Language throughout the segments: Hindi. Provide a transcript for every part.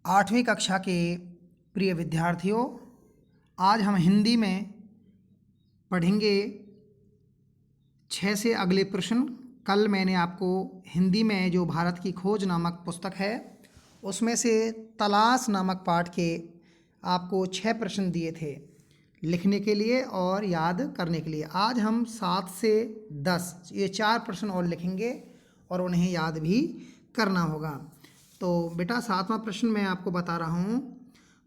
आठवीं कक्षा के प्रिय विद्यार्थियों, आज हम हिंदी में पढ़ेंगे 6 से अगले प्रश्न। कल मैंने आपको हिंदी में जो भारत की खोज नामक पुस्तक है उसमें से तलाश नामक पाठ के आपको 6 प्रश्न दिए थे लिखने के लिए और याद करने के लिए। आज हम 7 से 10 ये 4 प्रश्न और लिखेंगे और उन्हें याद भी करना होगा। तो बेटा 7वां प्रश्न मैं आपको बता रहा हूँ,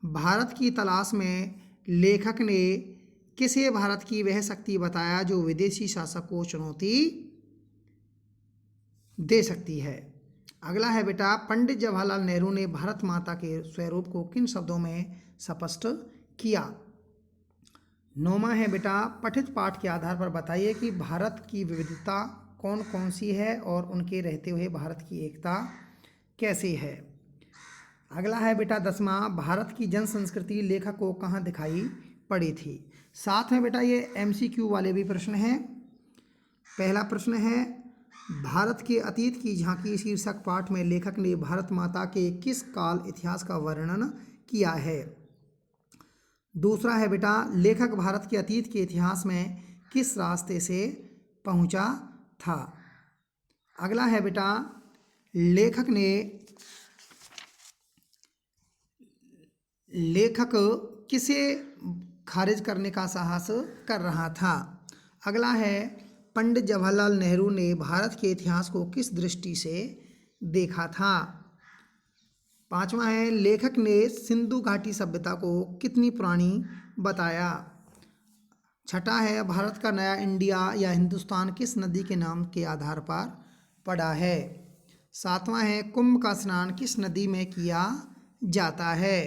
भारत की तलाश में लेखक ने किसे भारत की वह शक्ति बताया जो विदेशी शासक को चुनौती दे सकती है। अगला है बेटा, पंडित जवाहरलाल नेहरू ने भारत माता के स्वरूप को किन शब्दों में स्पष्ट किया। 9वां है बेटा, पठित पाठ के आधार पर बताइए कि भारत की विविधता कौन कौन सी है और उनके रहते हुए भारत की एकता कैसी है। अगला है बेटा 10वां, भारत की जन संस्कृति लेखक को कहाँ दिखाई पड़ी थी। साथ में बेटा ये MCQ वाले भी प्रश्न हैं। पहला प्रश्न है, भारत के अतीत की झांकी शीर्षक पाठ में लेखक ने भारत माता के किस काल इतिहास का वर्णन किया है। दूसरा है बेटा, लेखक भारत के अतीत के इतिहास में किस रास्ते से पहुंचा था। अगला है बेटा, लेखक किसे खारिज करने का साहस कर रहा था। अगला है, पंडित जवाहरलाल नेहरू ने भारत के इतिहास को किस दृष्टि से देखा था। 5वां है, लेखक ने सिंधु घाटी सभ्यता को कितनी पुरानी बताया। 6ठा है, भारत का नया इंडिया या हिंदुस्तान किस नदी के नाम के आधार पर पड़ा है। 7वां है, कुंभ का स्नान किस नदी में किया जाता है।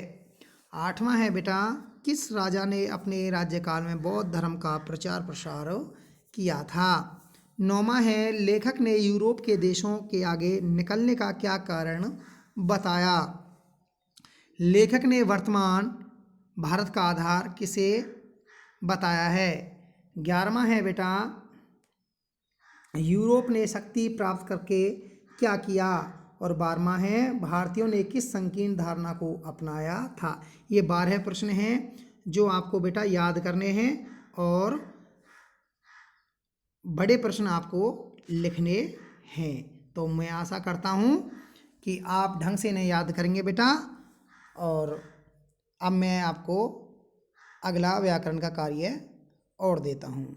8वां है बेटा, किस राजा ने अपने राज्यकाल में बौद्ध धर्म का प्रचार प्रसार किया था। 9वां है, लेखक ने यूरोप के देशों के आगे निकलने का क्या कारण बताया। लेखक ने वर्तमान भारत का आधार किसे बताया है। 11वां है बेटा, यूरोप ने शक्ति प्राप्त करके क्या किया। और 12वां है, भारतीयों ने किस संकीर्ण धारणा को अपनाया था। ये 12 प्रश्न हैं जो आपको बेटा याद करने हैं और बड़े प्रश्न आपको लिखने हैं। तो मैं आशा करता हूँ कि आप ढंग से इन्हें याद करेंगे बेटा। और अब मैं आपको अगला व्याकरण का कार्य और देता हूँ।